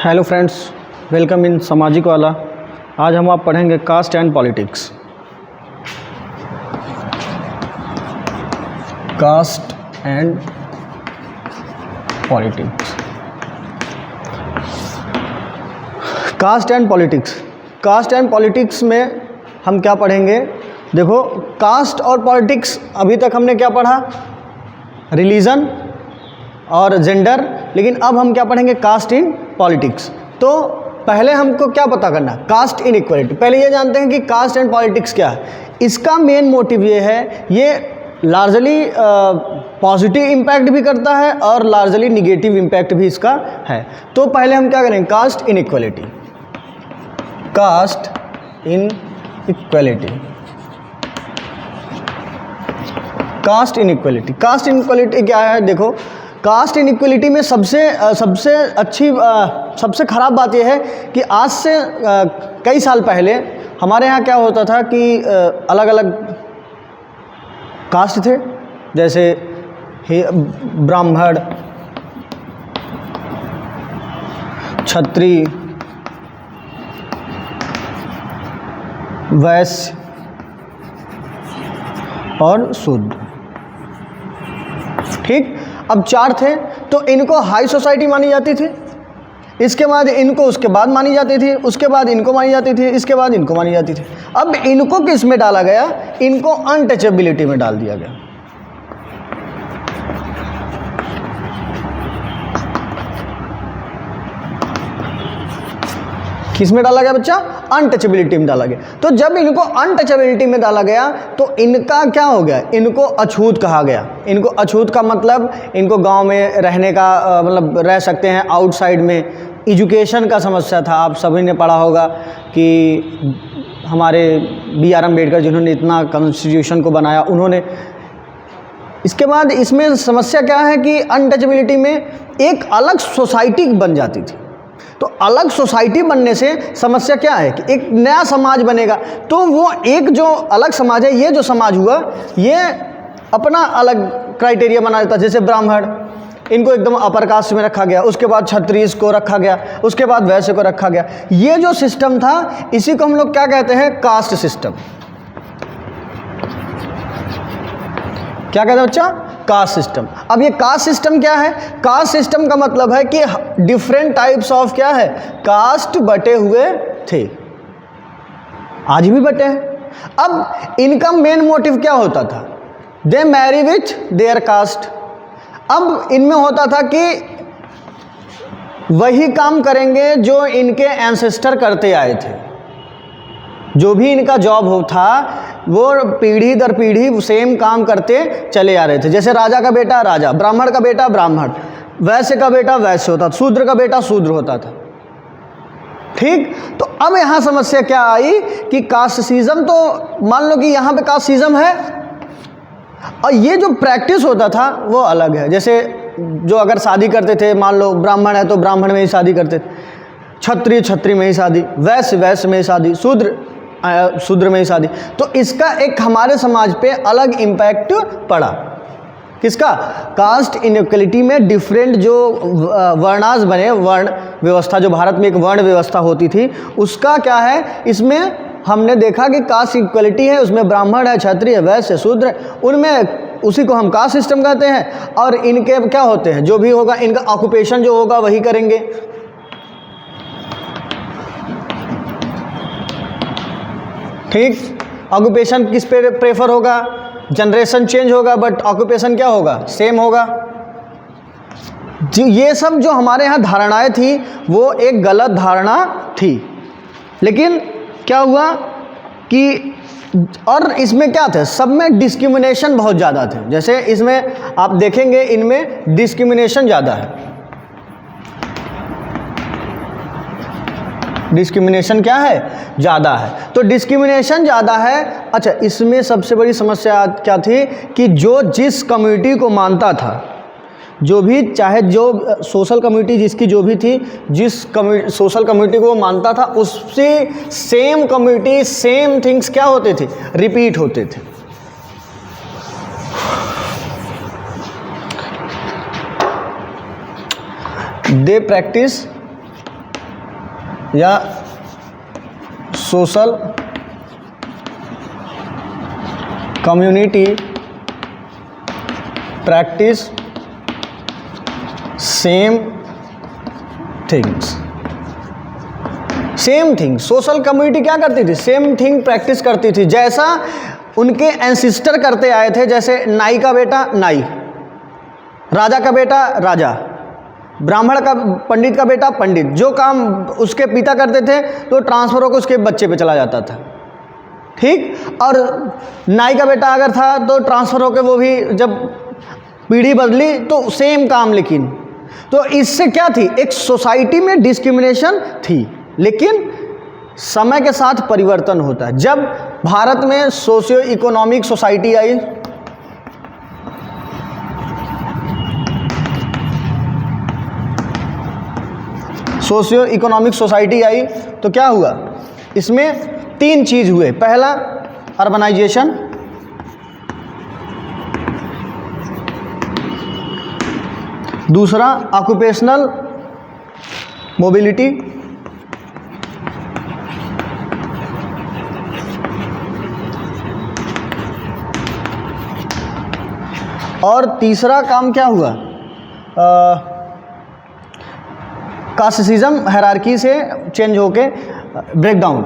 Hello friends, welcome in सामाजिक वाला। आज हम आप पढ़ेंगे caste and politics. Caste and politics, caste and politics. Caste and politics में हम क्या पढ़ेंगे? देखो, कास्ट और पॉलिटिक्स अभी तक हमने क्या पढ़ा? रिलीजन और जेंडर। लेकिन अब हम क्या पढ़ेंगे? Caste in politics. तो पहले हमको क्या पता करना? Caste inequality. पहले ये जानते हैं कि कास्ट एंड पॉलिटिक्स क्या है। इसका मेन मोटिव ये है, ये लार्जली पॉजिटिव इम्पैक्ट भी करता है और लार्जली निगेटिव इम्पैक्ट भी इसका है। तो पहले हम क्या करेंगे? Caste inequality. Caste inequality, caste inequality. Caste inequality क्या है? देखो, कास्ट इनइक्वालिटी में सबसे ख़राब बात यह है कि आज से कई साल पहले हमारे यहाँ क्या होता था कि अलग अलग कास्ट थे, जैसे ब्राह्मण, क्षत्रिय, वैश्य और शूद्र। ठीक, अब चार थे। तो इनको हाई सोसाइटी मानी जाती थी, इसके बाद इनको उसके बाद मानी जाती थी, उसके बाद इनको मानी जाती थी, इसके बाद इनको मानी जाती थी। अब इनको किस में डाला गया? इनको अनटचेबिलिटी में डाल दिया गया। किस में डाला गया बच्चा? अनटचेबिलिटी में डाला गया। तो जब इनको अनटचेबिलिटी में डाला गया तो इनका क्या हो गया? इनको अछूत कहा गया। इनको अछूत का मतलब इनको गांव में रहने का मतलब रह सकते हैं, आउटसाइड में। एजुकेशन का समस्या था, आप सभी ने पढ़ा होगा कि हमारे B.R. अम्बेडकर जिन्होंने इतना कॉन्स्टिट्यूशन को बनाया, उन्होंने। इसके बाद इसमें समस्या क्या है कि अनटचेबिलिटी में एक अलग सोसाइटी बन जाती थी। तो अलग सोसाइटी बनने से समस्या क्या है कि एक नया समाज बनेगा। तो वो एक जो अलग समाज है, ये जो समाज हुआ, ये अपना अलग क्राइटेरिया बना देता। जैसे ब्राह्मण, इनको एकदम अपर कास्ट में रखा गया, उसके बाद क्षत्रिय को रखा गया, उसके बाद वैश्य को रखा गया। ये जो सिस्टम था, इसी को हम लोग क्या कहते हैं? Caste system. क्या कहते हैं बच्चा? Caste system. अब ये कास्ट सिस्टम क्या है? कास्ट सिस्टम का मतलब है कि डिफरेंट टाइप्स ऑफ क्या है? कास्ट बटे हुए थे, आज भी बटे हैं। अब इनका मेन मोटिव क्या होता था? दे मैरी विथ देयर कास्ट। अब इनमें होता था कि वही काम करेंगे जो इनके एंसेस्टर करते आए थे। जो भी इनका जॉब हो था, वो पीढ़ी दर पीढ़ी सेम काम करते चले आ रहे थे। जैसे राजा का बेटा राजा, ब्राह्मण का बेटा ब्राह्मण, वैश्य का बेटा वैश्य होता था, शूद्र का बेटा शूद्र होता था। ठीक, तो अब यहाँ समस्या क्या आई कि कास्टिज्म, तो मान लो कि यहाँ पे कास्टिज्म है और ये जो प्रैक्टिस होता था वो अलग है। जैसे जो अगर शादी करते थे, मान लो ब्राह्मण है तो ब्राह्मण में ही शादी करते थे, क्षत्रिय क्षत्रिय में ही शादी, वैश्य वैश्य में ही शादी, शूद्र में ही शादी। तो इसका एक हमारे समाज पे अलग इम्पैक्ट पड़ा। किसका? कास्ट इनइक्वालिटी में डिफरेंट जो वर्णास बने, वर्ण व्यवस्था, जो भारत में एक वर्ण व्यवस्था होती थी, उसका क्या है? इसमें हमने देखा कि कास्ट इक्वलिटी है, उसमें ब्राह्मण है, क्षत्रिय, वैश्य, शूद्र, उनमें उसी को हम कास्ट सिस्टम कहते हैं। और इनके क्या होते हैं? जो भी होगा, इनका ऑक्यूपेशन जो होगा वही करेंगे। ठीक, ऑक्यूपेशन किस पे प्रेफर होगा? जनरेशन चेंज होगा बट ऑक्यूपेशन क्या होगा? सेम होगा। ये सब जो हमारे यहाँ धारणाएं थी, वो एक गलत धारणा थी। लेकिन क्या हुआ कि और इसमें क्या थे? सब में डिस्क्रिमिनेशन बहुत ज़्यादा थे। जैसे इसमें आप देखेंगे, इनमें डिस्क्रिमिनेशन ज़्यादा है। डिस्क्रिमिनेशन क्या है? ज़्यादा है। तो डिस्क्रिमिनेशन ज़्यादा है। अच्छा, इसमें सबसे बड़ी समस्या क्या थी कि जो जिस कम्युनिटी को मानता था, जो भी, चाहे जो सोशल कम्युनिटी जिसकी जो भी थी, जिस सोशल कम्युनिटी को वो मानता था, उससे सेम कम्युनिटी, सेम थिंग्स क्या होते थे? रिपीट होते थे। दे प्रैक्टिस या social community practice same things. Same thing, social community क्या करती थी? सेम थिंग प्रैक्टिस करती थी, जैसा उनके एंसिस्टर करते आए थे। जैसे नाई का बेटा नाई, राजा का बेटा राजा, ब्राह्मण का, पंडित का बेटा पंडित। जो काम उसके पिता करते थे तो ट्रांसफर होकर उसके बच्चे पे चला जाता था, ठीक। और नाई का बेटा अगर था तो ट्रांसफर होकर वो भी, जब पीढ़ी बदली तो सेम काम। लेकिन तो इससे क्या थी? एक सोसाइटी में डिस्क्रिमिनेशन थी। लेकिन समय के साथ परिवर्तन होता है। जब भारत में socio economic society I, socio economic society I तो क्या हुआ? इसमें 3 चीज़ हुए। पहला अर्बनाइजेशन, दूसरा ऑक्यूपेशनल मोबिलिटी, और तीसरा काम क्या हुआ? कास्टिज्म हायरार्की से चेंज होके ब्रेकडाउन।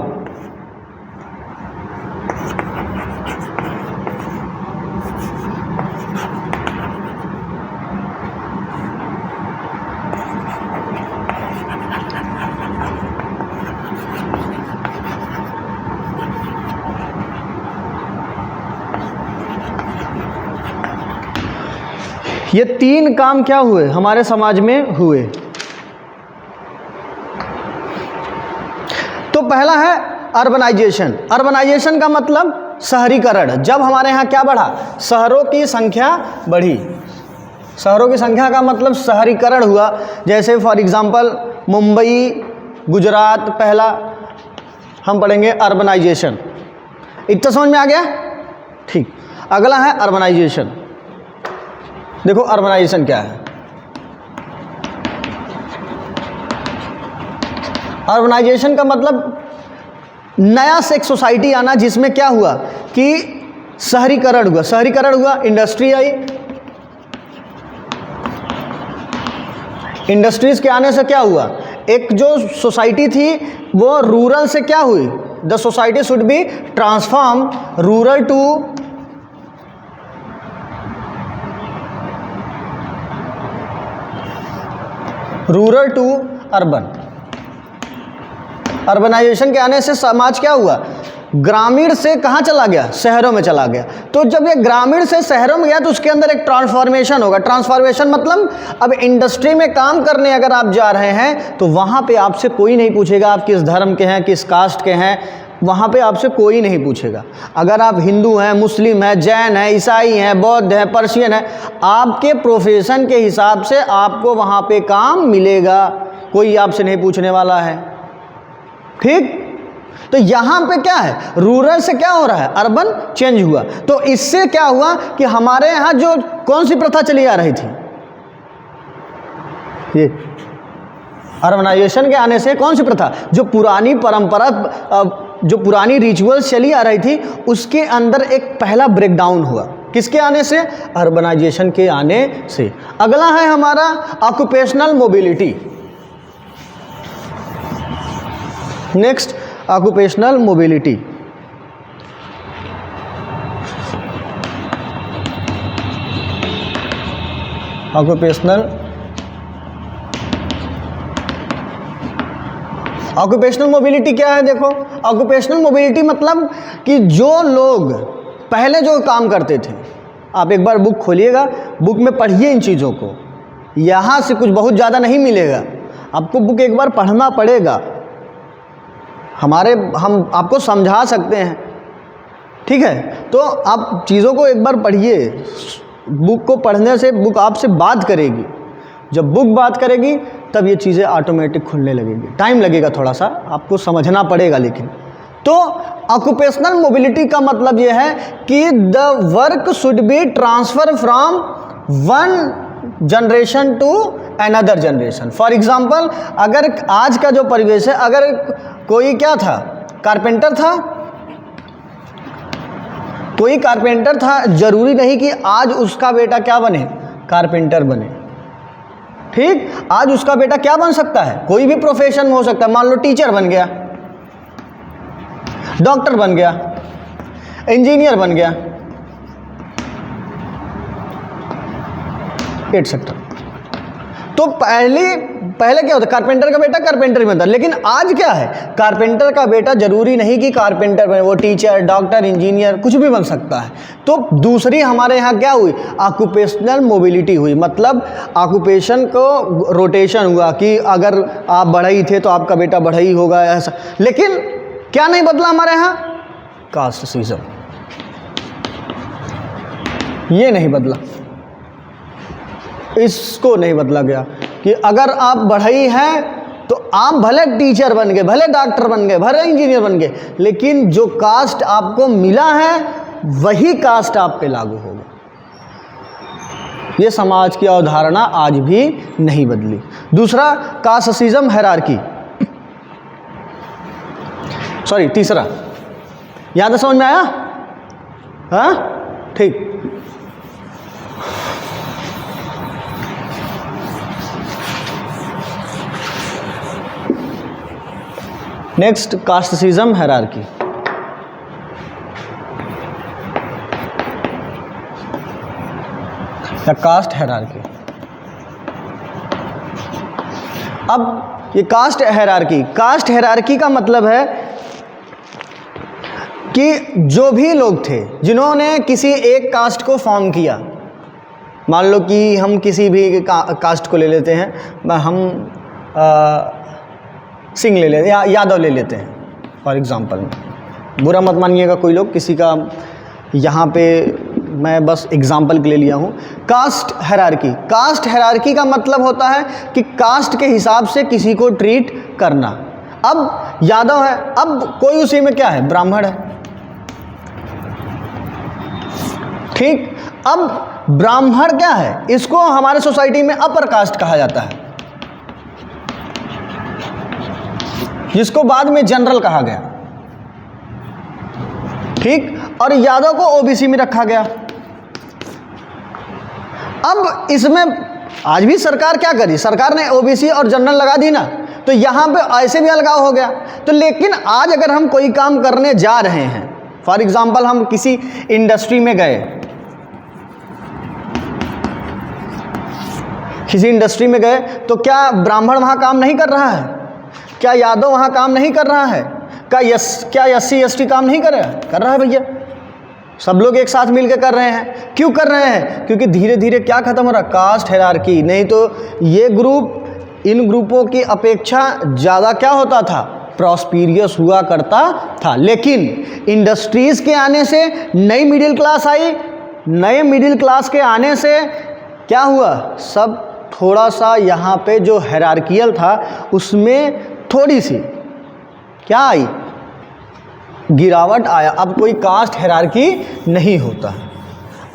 ये 3 काम क्या हुए? हमारे समाज में हुए। तो पहला है अर्बनाइजेशन। अर्बनाइजेशन का मतलब शहरीकरण। जब हमारे यहाँ क्या बढ़ा? शहरों की संख्या बढ़ी। शहरों की संख्या का मतलब शहरीकरण हुआ। जैसे फॉर एग्जांपल मुंबई, गुजरात, पहला हम पढ़ेंगे अर्बनाइजेशन। इतना समझ में आ गया? ठीक। अगला है अर्बनाइजेशन। देखो अर्बनाइजेशन क्या है। अर्बनाइजेशन का मतलब नया से एक सोसाइटी आना जिसमें क्या हुआ कि शहरीकरण हुआ। शहरीकरण हुआ, इंडस्ट्री आई। इंडस्ट्रीज के आने से क्या हुआ? एक जो सोसाइटी थी वो रूरल से क्या हुई? The society should be transform rural to urban. Urbanisation के आने से समाज क्या हुआ? ग्रामीण से कहाँ चला गया? शहरों में चला गया। तो जब ये ग्रामीण से शहरों में गया तो उसके अंदर एक ट्रांसफॉर्मेशन होगा। ट्रांसफॉर्मेशन मतलब अब इंडस्ट्री में काम करने अगर आप जा रहे हैं तो वहाँ पे आपसे कोई नहीं पूछेगा आप किस धर्म के हैं, किस कास्ट के हैं। वहाँ पे आपसे कोई नहीं पूछेगा। अगर आप हिंदू हैं, मुस्लिम हैं, जैन हैं, ईसाई हैं, बौद्ध हैं, पर्शियन हैं, आपके प्रोफेशन के हिसाब से आपको वहाँ पे काम मिलेगा। कोई आपसे नहीं पूछने वाला है, ठीक। तो यहाँ पे क्या है? रूरल से क्या हो रहा है? अर्बन चेंज हुआ। तो इससे क्या हुआ कि हमारे यहाँ जो कौन सी प्रथा चली आ रही थी? ये अर्बनाइजेशन के आने से कौन सी प्रथा? जो पुरानी परंपरा, जो पुरानी रिचुअल्स चली आ रही थी उसके अंदर एक पहला ब्रेकडाउन हुआ। किसके आने से? अर्बनाइजेशन के आने से। अगला है हमारा occupational mobility. Next occupational mobility. Occupational mobility क्या है? देखो ऑक्यूपेशनल मोबिलिटी मतलब कि जो लोग पहले जो काम करते थे, आप एक बार बुक खोलिएगा, बुक में पढ़िए इन चीज़ों को। यहाँ से कुछ बहुत ज़्यादा नहीं मिलेगा, आपको बुक एक बार पढ़ना पड़ेगा। हम आपको समझा सकते हैं, ठीक है। तो आप चीज़ों को एक बार पढ़िए। बुक को पढ़ने से बुक आपसे बात करेगी। जब बुक बात करेगी तब ये चीज़ें ऑटोमेटिक खुलने लगेगी। टाइम लगेगा, थोड़ा सा आपको समझना पड़ेगा। लेकिन तो ऑक्यूपेशनल मोबिलिटी का मतलब ये है कि the work should be transfer from one generation to another generation. For example, अगर आज का जो परिवेश है, अगर कोई क्या था, कारपेंटर था, कोई कारपेंटर था, जरूरी नहीं कि आज उसका बेटा क्या बने, कारपेंटर बने। ठीक, आज उसका बेटा क्या बन सकता है, कोई भी प्रोफेशन हो सकता है। मान लो टीचर बन गया, डॉक्टर बन गया, इंजीनियर बन गया, एटसेट्रा। तो पहले क्या होता, कारपेंटर का बेटा कारपेंटर ही बनता। लेकिन आज क्या है, कारपेंटर का बेटा जरूरी नहीं कि कारपेंटर बने, वो टीचर, डॉक्टर, इंजीनियर कुछ भी बन सकता है। तो दूसरी हमारे यहाँ क्या हुई, ऑक्यूपेशनल मोबिलिटी हुई, मतलब ऑक्यूपेशन को रोटेशन हुआ कि अगर आप बढ़ई थे तो आपका बेटा बढ़ई होगा, ऐसा। लेकिन क्या नहीं बदला हमारे यहाँ, कास्ट सिस्टम, ये नहीं बदला, इसको नहीं बदला गया कि अगर आप बढ़ई हैं तो आप भले टीचर बन गए, भले डॉक्टर बन गए, भले इंजीनियर बन गए, लेकिन जो कास्ट आपको मिला है वही कास्ट आप पे लागू होगा। ये समाज की अवधारणा आज भी नहीं बदली। दूसरा, कास्टिज्म हायरार्की, सॉरी तीसरा, यहां तक समझ में आया? हाँ, ठीक। Next, casteism hierarchy. या कास्ट हायरार्की। अब ये कास्ट हायरार्की का मतलब है कि जो भी लोग थे जिन्होंने किसी एक कास्ट को फॉर्म किया, मान लो कि हम किसी भी कास्ट को ले लेते हैं, हम सिंह ले लेते हैं या यादव ले लेते हैं फॉर एग्जांपल, बुरा मत मानिएगा कोई लोग, किसी का यहाँ पे मैं बस एग्जांपल के लिए लिया हूँ। कास्ट हायरार्की का मतलब होता है कि कास्ट के हिसाब से किसी को ट्रीट करना। अब यादव है, अब कोई उसी में क्या है, ब्राह्मण है। ठीक, अब ब्राह्मण क्या है, इसको हमारे सोसाइटी में अपर कास्ट कहा जाता है, जिसको बाद में जनरल कहा गया। ठीक, और यादव को ओबीसी में रखा गया। अब इसमें आज भी सरकार क्या करी, सरकार ने ओबीसी और जनरल लगा दी ना, तो यहां पे ऐसे भी अलगाव हो गया। तो लेकिन आज अगर हम कोई काम करने जा रहे हैं, फॉर एग्जांपल हम किसी इंडस्ट्री में गए, तो क्या ब्राह्मण वहां काम नहीं कर रहा है, क्या यादव वहाँ काम नहीं कर रहा है, क्या SC ST काम नहीं कर रहा है भैया, सब लोग एक साथ मिलकर कर रहे हैं। क्यों कर रहे हैं, क्योंकि धीरे धीरे क्या खत्म हो रहा, कास्ट हायरार्की। नहीं तो ये ग्रुप इन ग्रुपों की अपेक्षा ज़्यादा क्या होता था, प्रॉस्पीरियस हुआ करता था। लेकिन इंडस्ट्रीज़ के आने से नई मिडिल क्लास आई, नए मिडिल क्लास के आने से क्या हुआ, सब थोड़ा सा यहाँ पे जो हायरार्कियल था उसमें थोड़ी सी क्या आई, गिरावट आया। अब कोई कास्ट हायरार्की नहीं होता है।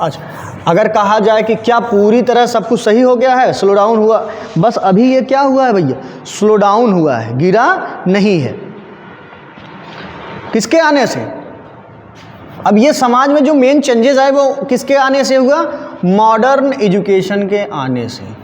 अच्छा, अगर कहा जाए कि क्या पूरी तरह सब कुछ सही हो गया है, स्लो डाउन हुआ, बस अभी ये क्या हुआ है भैया, स्लो डाउन हुआ है, गिरा नहीं है। किसके आने से, अब ये समाज में जो मेन चेंजेस आए वो किसके आने से हुआ, मॉडर्न एजुकेशन के आने से।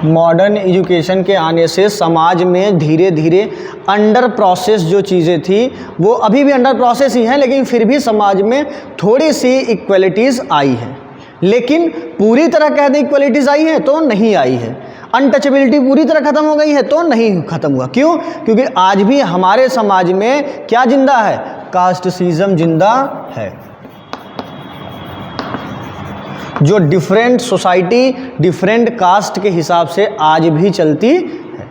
मॉडर्न एजुकेशन के आने से समाज में धीरे धीरे अंडर प्रोसेस जो चीज़ें थी वो अभी भी अंडर प्रोसेस ही हैं, लेकिन फिर भी समाज में थोड़ी सी इक्वलिटीज़ आई है। लेकिन पूरी तरह कह दें इक्वलिटीज़ आई है तो नहीं आई है। अनटचेबिलिटी पूरी तरह ख़त्म हो गई है तो नहीं ख़त्म हुआ। क्यों, क्योंकि आज भी हमारे समाज में क्या जिंदा है, कास्टिज्म जिंदा है। जो डिफरेंट सोसाइटी डिफरेंट कास्ट के हिसाब से आज भी चलती है।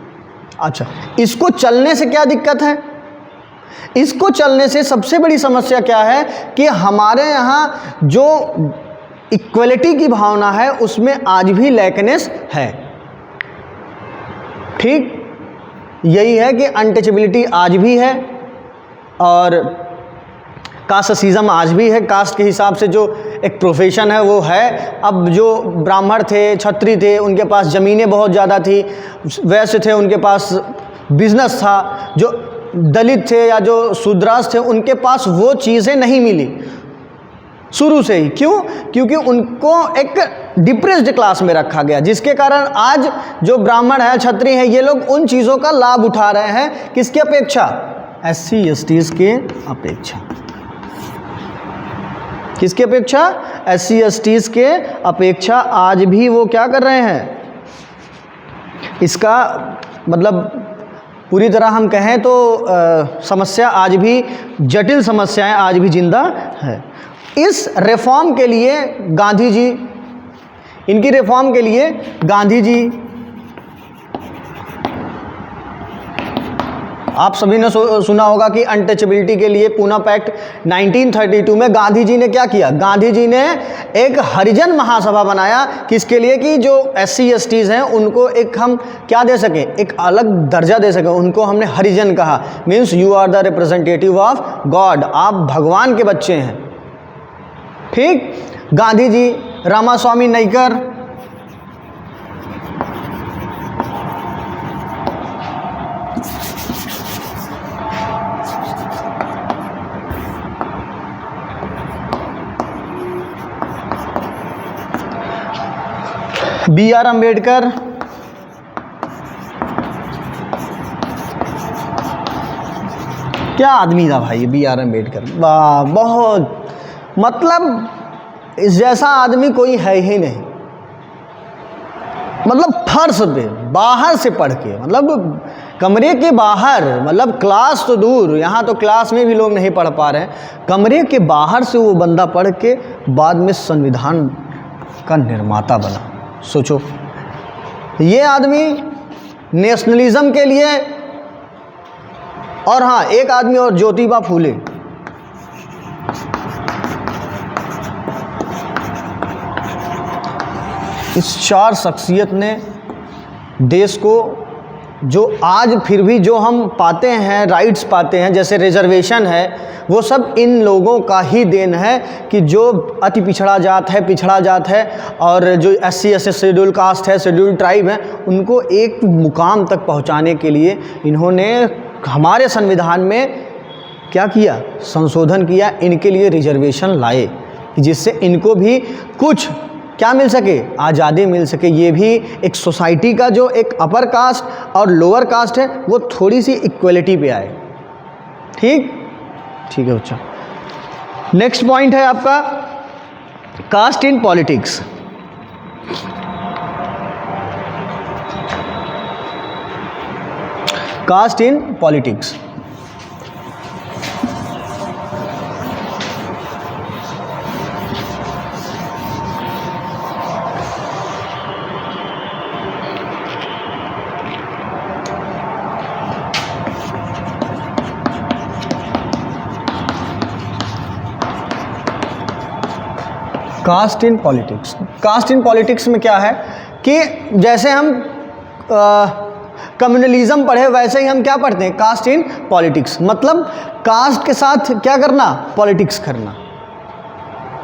अच्छा, इसको चलने से क्या दिक्कत है, इसको चलने से सबसे बड़ी समस्या क्या है कि हमारे यहाँ जो इक्वलिटी की भावना है उसमें आज भी लैकनेस है। ठीक, यही है कि अनटचेबिलिटी आज भी है और कास्टिज्म आज भी है। कास्ट के हिसाब से जो एक प्रोफेशन है वो है। अब जो ब्राह्मण थे, क्षत्रिय थे, उनके पास ज़मीनें बहुत ज़्यादा थी, वैश्य थे उनके पास बिजनेस था, जो दलित थे या जो शूद्रास थे उनके पास वो चीज़ें नहीं मिली शुरू से ही। क्यों? क्योंकि उनको एक डिप्रेस्ड क्लास में रखा गया, जिसके कारण आज जो ब्राह्मण है, क्षत्रिय है, ये लोग उन चीज़ों का लाभ उठा रहे हैं। किसकी अपेक्षा? SC STs के अपेक्षा। किसकी अपेक्षा? SC STs के अपेक्षा आज भी वो क्या कर रहे हैं? इसका मतलब पूरी तरह हम कहें तो समस्या आज भी, जटिल समस्याएं आज भी जिंदा है। इस रिफॉर्म के लिए गांधी जी, इनकी रिफॉर्म के लिए गांधी जी, आप सभी ने सुना होगा कि अनटचेबिलिटी के लिए पूना पैक्ट 1932 में गांधी जी ने क्या किया? गांधी जी ने एक हरिजन महासभा बनाया। किसके लिए? कि जो SC STs हैं उनको एक हम क्या दे सकें, एक अलग दर्जा दे सकें। उनको हमने हरिजन कहा। Means you are the representative of god, आप भगवान के बच्चे हैं। ठीक। गांधी जी, रामास्वामी नायकर, BR अम्बेडकर, क्या आदमी था भाई BR अम्बेडकर। वाह, बहुत, मतलब इस जैसा आदमी कोई है ही नहीं। मतलब फर्श पे बाहर से पढ़ के, मतलब कमरे के बाहर, मतलब क्लास तो दूर, यहाँ तो क्लास में भी लोग नहीं पढ़ पा रहे हैं, कमरे के बाहर से वो बंदा पढ़ के बाद में संविधान का निर्माता बना। सोचो, ये आदमी नेशनलिज्म के लिए, और हाँ एक आदमी और, ज्योतिबा फूले। इस चार शख्सियत ने देश को, जो आज फिर भी जो हम पाते हैं, राइट्स पाते हैं, जैसे रिजर्वेशन है, वो सब इन लोगों का ही देन है कि जो अति पिछड़ा जात है, पिछड़ा जात है, और जो SC ST शेड्यूल कास्ट है, शेड्यूल ट्राइब है, उनको एक मुकाम तक पहुंचाने के लिए इन्होंने हमारे संविधान में क्या किया? संशोधन किया, इनके लिए रिजर्वेशन लाए, जिससे इनको भी कुछ क्या मिल सके? आज़ादी मिल सके। ये भी एक सोसाइटी का जो एक अपर कास्ट और लोअर कास्ट है वो थोड़ी सी इक्वलिटी पे आए। ठीक है बच्चा। नेक्स्ट पॉइंट है आपका caste in politics. Caste in politics, caste in politics. Caste in politics में क्या है कि जैसे हम कम्युनलिज्म पढ़े वैसे ही हम क्या पढ़ते हैं? Caste in politics. मतलब कास्ट के साथ क्या करना? पॉलिटिक्स करना।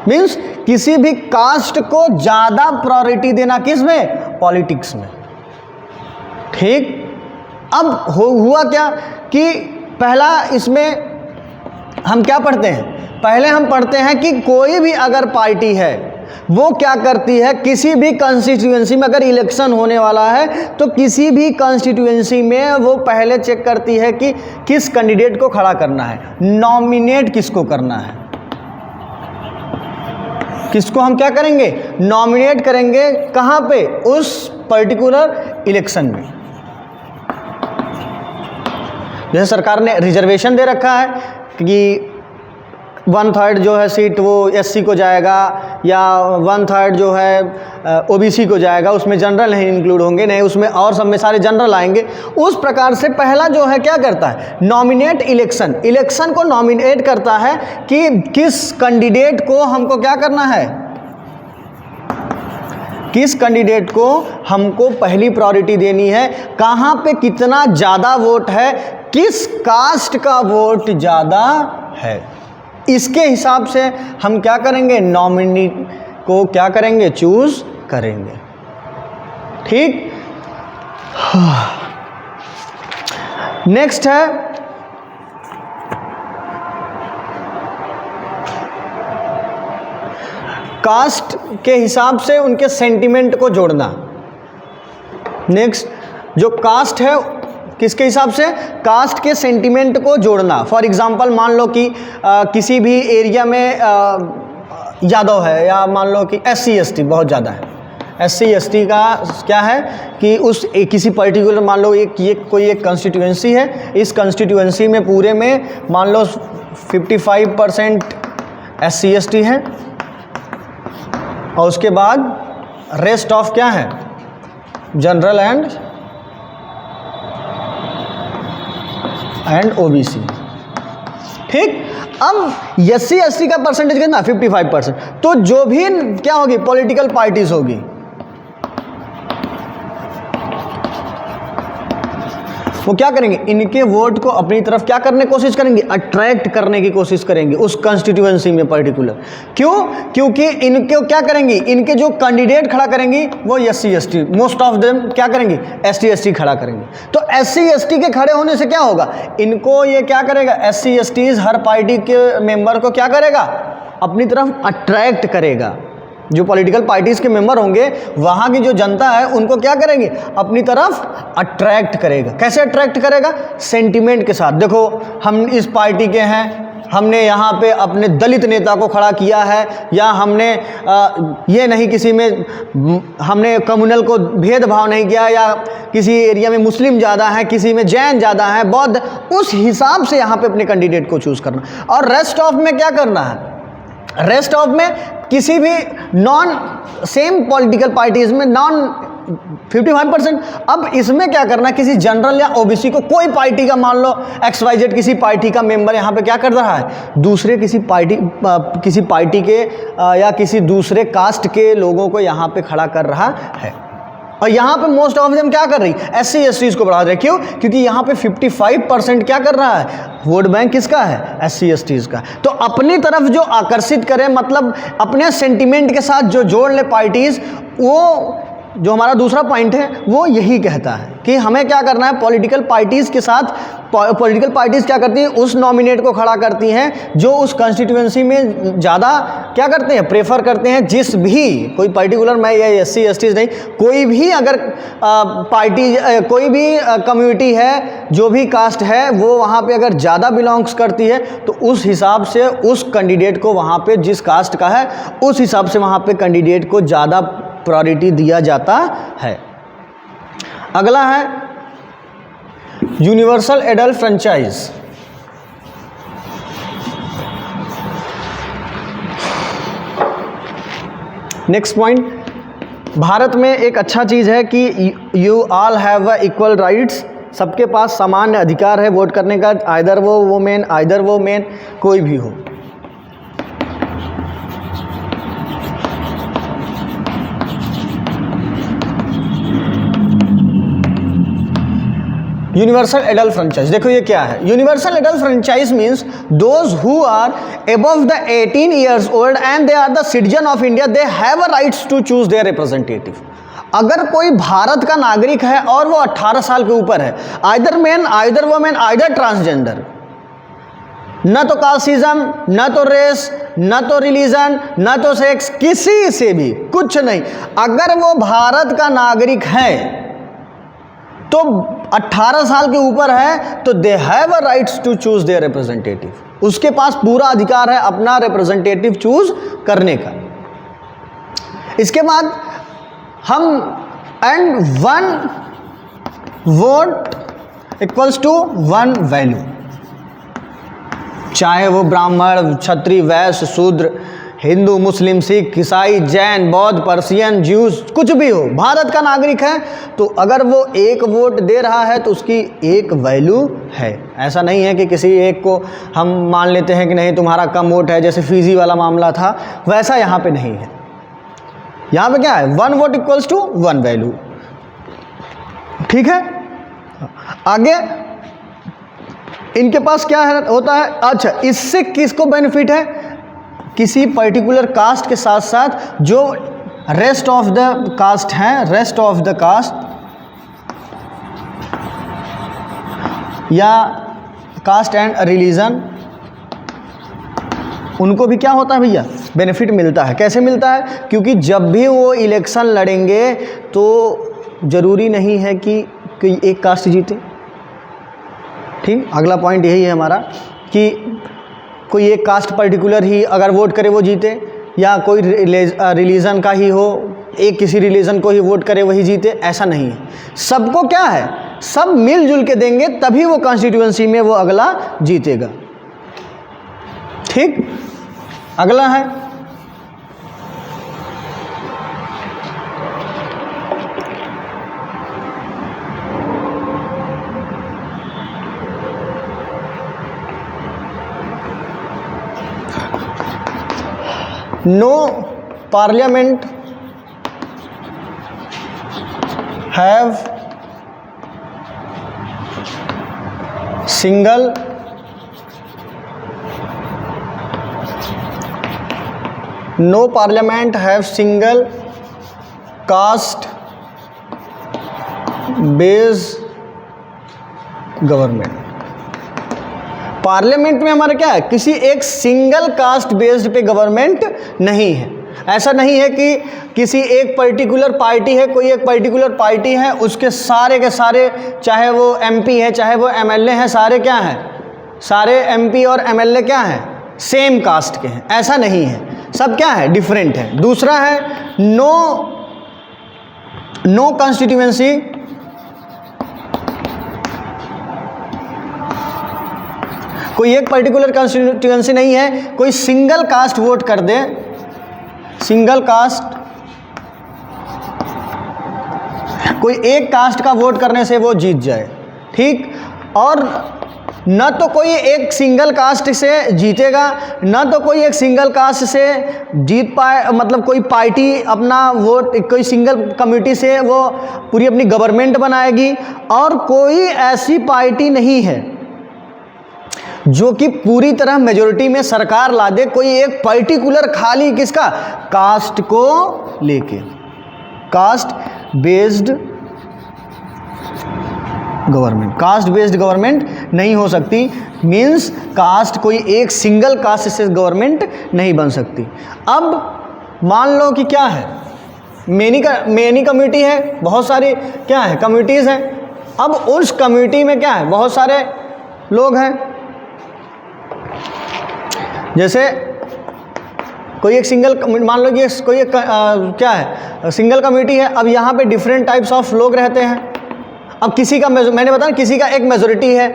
मीन्स किसी भी कास्ट को ज़्यादा प्रायोरिटी देना, किस में? पॉलिटिक्स में। ठीक। अब हुआ क्या कि पहला इसमें हम क्या पढ़ते हैं? पहले हम पढ़ते हैं कि कोई भी अगर पार्टी है वो क्या करती है, किसी भी कॉन्स्टिट्यूएंसी में अगर इलेक्शन होने वाला है तो किसी भी कॉन्स्टिट्यूएंसी में वो पहले चेक करती है कि किस कैंडिडेट को खड़ा करना है, नॉमिनेट किसको करना है। किसको हम क्या करेंगे? नॉमिनेट करेंगे। कहाँ पे? उस पर्टिकुलर इलेक्शन में। जैसे सरकार ने रिजर्वेशन दे रखा है कि 1/3 जो है सीट वो SC को जाएगा, या 1/3 जो है OBC को जाएगा, उसमें जनरल नहीं इंक्लूड होंगे, नहीं उसमें और सब में सारे जनरल आएंगे। उस प्रकार से पहला जो है क्या करता है? Nominate election. इलेक्शन को नॉमिनेट करता है कि किस कैंडिडेट को हमको क्या करना है, किस कैंडिडेट को हमको पहली प्रायोरिटी देनी है, कहाँ पे कितना ज़्यादा वोट है, किस कास्ट का वोट ज़्यादा है। इसके हिसाब से हम क्या करेंगे, नॉमिनी को क्या करेंगे, चूज करेंगे। ठीक। नेक्स्ट है कास्ट के हिसाब से उनके सेंटिमेंट को जोड़ना। नेक्स्ट जो कास्ट है किसके हिसाब से, कास्ट के सेंटिमेंट को जोड़ना। फॉर एग्जांपल मान लो कि किसी भी एरिया में यादव है, या मान लो कि SC ST बहुत ज़्यादा है। SC ST का क्या है कि उस किसी पर्टिकुलर मान लो कोई एक कंस्टिट्यूएंसी है, इस कंस्टिट्यूएंसी में पूरे में मान लो 55% SC ST है, और उसके बाद रेस्ट ऑफ क्या है, जनरल एंड OBC। ठीक। अब SC ST का परसेंटेज कितना, 55%। तो जो भी क्या होगी, पॉलिटिकल पार्टीज होगी, वो क्या करेंगे, इनके वोट को अपनी तरफ क्या करने की कोशिश करेंगे, अट्रैक्ट करने की कोशिश करेंगे उस कंस्टिट्यूएंसी में पर्टिकुलर। क्यों, क्योंकि इनको क्या करेंगी, इनके जो कैंडिडेट खड़ा करेंगी वो SC ST, most of them क्या करेंगी, SC ST खड़ा करेंगे। तो SC ST के खड़े होने से क्या होगा, इनको ये क्या करेगा, SC STs हर पार्टी के मेंबर को क्या करेगा, अपनी तरफ अट्रैक्ट करेगा। जो पॉलिटिकल पार्टीज के मेंबर होंगे, वहाँ की जो जनता है उनको क्या करेंगे, अपनी तरफ अट्रैक्ट करेगा। कैसे अट्रैक्ट करेगा, सेंटिमेंट के साथ। देखो हम इस पार्टी के हैं, हमने यहाँ पे अपने दलित नेता को खड़ा किया है, या हमने ये नहीं किसी में हमने कम्युनल को भेदभाव नहीं किया, या किसी एरिया में मुस्लिम ज़्यादा है, किसी में जैन ज़्यादा है, बौद्ध, उस हिसाब से यहाँ पे अपने कैंडिडेट को चूज़ करना। और रेस्ट ऑफ में क्या करना है, रेस्ट ऑफ में किसी भी नॉन सेम पॉलिटिकल पार्टीज में नॉन 55%। अब इसमें क्या करना है, किसी जनरल या OBC को, कोई पार्टी का मान लो XYZ किसी पार्टी का मेंबर यहाँ पे क्या कर रहा है, दूसरे किसी पार्टी के या किसी दूसरे कास्ट के लोगों को यहाँ पे खड़ा कर रहा है। और यहाँ पे मोस्ट ऑफ देम क्या कर रही, SC STs को बढ़ा रहे। क्यों, क्योंकि यहाँ पे 55% क्या कर रहा है, वोट बैंक किसका है, SC STs का। तो अपनी तरफ जो आकर्षित करे, मतलब अपने सेंटिमेंट के साथ जो जोड़ ले पार्टीज, वो जो हमारा दूसरा पॉइंट है वो यही कहता है कि हमें क्या करना है, पॉलिटिकल पार्टीज के साथ, पॉलिटिकल पार्टीज क्या करती हैं, उस नॉमिनेट को खड़ा करती हैं जो उस कॉन्स्टिट्यूएंसी में ज़्यादा क्या करते हैं, प्रेफर करते हैं। जिस भी कोई पर्टिकुलर, मैं ये SC STs नहीं, कोई भी अगर पार्टी, कोई भी कम्युनिटी है, जो भी कास्ट है, वो वहाँ पे अगर ज़्यादा बिलोंग्स करती है, तो उस हिसाब से उस कैंडिडेट को वहाँ पे, जिस कास्ट का है उस हिसाब से वहाँ पे कैंडिडेट को ज़्यादा प्रायोरिटी दिया जाता है। अगला है universal adult franchise. Next point, Bharat में एक अच्छा चीज़ है कि you all have a equal rights, सबके पास समान अधिकार है वोट करने का, आइदर वो वोमेन, आइदर वो मेन, कोई भी हो। यूनिवर्सल एडल्ट फ्रेंचाइज, देखो ये क्या है। Universal adult franchise means those who are above the 18 years old and they are the citizen of India, they have a rights to choose their representative. अगर कोई भारत का नागरिक है और वो 18 साल के ऊपर है, either man, either women, either transgender, न तो कास्टिज्म, न तो रेस, न तो रिलीजन, न तो सेक्स, किसी से भी कुछ नहीं, अगर वो भारत का नागरिक है तो 18 साल के ऊपर है, तो they have a rights to choose their representative, उसके पास पूरा अधिकार है अपना रिप्रेजेंटेटिव चूज करने का। इसके बाद हम and 1 vote equals to 1 value, चाहे वो ब्राह्मण, क्षत्रिय, वैश्य, शूद्र, हिंदू, मुस्लिम, सिख, ईसाई, जैन, बौद्ध, पर्शियन, ज्यूज, कुछ भी हो, भारत का नागरिक है, तो अगर वो एक वोट दे रहा है तो उसकी एक वैल्यू है। ऐसा नहीं है कि किसी एक को हम मान लेते हैं कि नहीं तुम्हारा कम वोट है, जैसे फीजी वाला मामला था, वैसा यहाँ पे नहीं है। यहाँ पे क्या है, 1 वोट इक्वल्स टू 1 वैल्यू। ठीक है, आगे इनके पास क्या है होता है, अच्छा इससे किसको बेनिफिट है, किसी पर्टिकुलर कास्ट के साथ साथ जो रेस्ट ऑफ द कास्ट हैं, रेस्ट ऑफ द कास्ट या कास्ट एंड रिलीजन, उनको भी क्या होता है भैया, बेनिफिट मिलता है। कैसे मिलता है, क्योंकि जब भी वो इलेक्शन लड़ेंगे तो ज़रूरी नहीं है कि कोई एक कास्ट जीते। ठीक, अगला पॉइंट यही है हमारा कि कोई एक कास्ट पर्टिकुलर ही अगर वोट करे वो जीते, या कोई रिलीजन का ही हो, एक किसी रिलीजन को ही वोट करे वही जीते, ऐसा नहीं है। सबको क्या है, सब मिलजुल के देंगे तभी वो कॉन्स्टिट्यूएंसी में वो अगला जीतेगा। ठीक, अगला है no parliament have single no parliament have single caste based government. Parliament में हमारा क्या है, किसी एक सिंगल कास्ट बेस्ड पे गवर्नमेंट नहीं है। ऐसा नहीं है कि किसी एक पर्टिकुलर पार्टी है, कोई एक पर्टिकुलर पार्टी है, उसके सारे के सारे, चाहे वो एमपी है चाहे वो एमएलए हैं, सारे क्या हैं, सारे एमपी और एमएलए क्या हैं, सेम कास्ट के हैं। ऐसा नहीं है, सब क्या है, डिफरेंट है। दूसरा है नो कॉन्स्टिट्यूएंसी कोई एक पर्टिकुलर कॉन्स्टिट्यूएंसी नहीं है, कोई सिंगल कास्ट वोट कर दे, सिंगल कास्ट, कोई एक कास्ट का वोट करने से वो जीत जाए। ठीक, और न तो कोई एक सिंगल कास्ट से जीतेगा, न तो कोई एक सिंगल कास्ट से जीत पाए, मतलब कोई पार्टी अपना वोट कोई सिंगल कम्युनिटी से वो पूरी अपनी गवर्नमेंट बनाएगी, और कोई ऐसी पार्टी नहीं है जो कि पूरी तरह मेजॉरिटी में सरकार ला दे, कोई एक पर्टिकुलर खाली किसका, कास्ट को लेके। Cast based government, cast based government नहीं हो सकती, मींस कास्ट कोई एक सिंगल कास्ट से गवर्नमेंट नहीं बन सकती। अब मान लो कि क्या है, मेनी कम्युनिटी है, बहुत सारी क्या है कम्युनिटीज़ हैं। अब उस कम्युनिटी में क्या है, बहुत सारे लोग हैं, जैसे कोई एक सिंगल, मान लो कि कोई एक क्या है सिंगल कम्युनिटी है। अब यहाँ पे डिफरेंट टाइप्स ऑफ लोग रहते हैं। अब किसी का मैंने बताया किसी का एक मेजोरिटी है,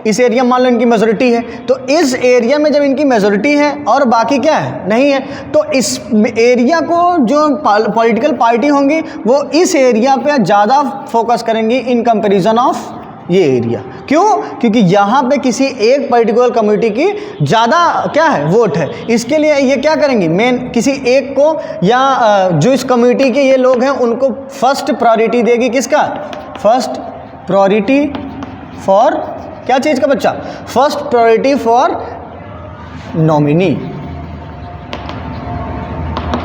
इस एरिया में मान लो इनकी मेजोरिटी है, तो इस एरिया में जब इनकी मेजोरिटी है और बाकी क्या है नहीं है, तो इस एरिया को जो पॉलिटिकल पार्टी होंगी वो इस एरिया पे ज़्यादा फोकस करेंगी इन कंपैरिजन ऑफ ये एरिया। क्यों, क्योंकि यहाँ पे किसी एक पर्टिकुलर कम्युनिटी की ज़्यादा क्या है वोट है, इसके लिए ये क्या करेंगी, मेन किसी एक को या जो इस कम्युनिटी के ये लोग हैं उनको फर्स्ट प्रायोरिटी देगी। किसका, फर्स्ट प्रायोरिटी फॉर क्या चीज़ का बच्चा, फर्स्ट प्रायोरिटी फॉर नॉमिनी।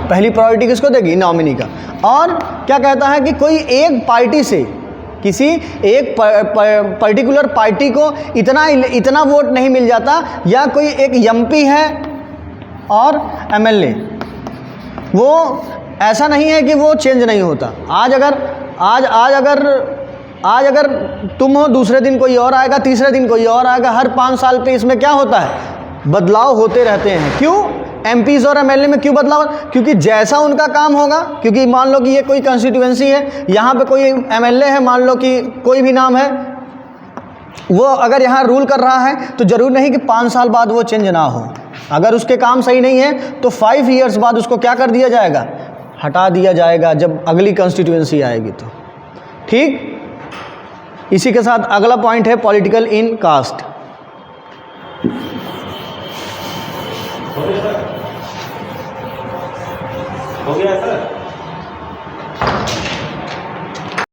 पहली प्रायोरिटी किसको देगी, नॉमिनी का। और क्या कहता है कि कोई एक पार्टी से, किसी एक पर्टिकुलर पार्टी को इतना वोट नहीं मिल जाता, या कोई एक एमपी है और एमएलए, वो ऐसा नहीं है कि वो चेंज नहीं होता। आज अगर तुम हो, दूसरे दिन कोई और आएगा, तीसरे दिन कोई और आएगा, हर 5 साल पे इसमें क्या होता है, बदलाव होते रहते हैं। क्यों, एमपीज़ और एमएलए में क्यों बदलाव, क्योंकि जैसा उनका काम होगा, क्योंकि मान लो कि ये कोई कंस्टिट्यूएंसी है, यहाँ पे कोई एमएलए है, मान लो कि कोई भी नाम है, वो अगर यहाँ रूल कर रहा है तो ज़रूर नहीं कि 5 साल बाद वो चेंज ना हो। अगर उसके काम सही नहीं है तो 5 ईयर्स बाद उसको क्या कर दिया जाएगा, हटा दिया जाएगा, जब अगली कंस्टिट्यूएंसी आएगी तो। ठीक, इसी के साथ अगला पॉइंट है पॉलिटिकल इन कास्ट। हो गया सर।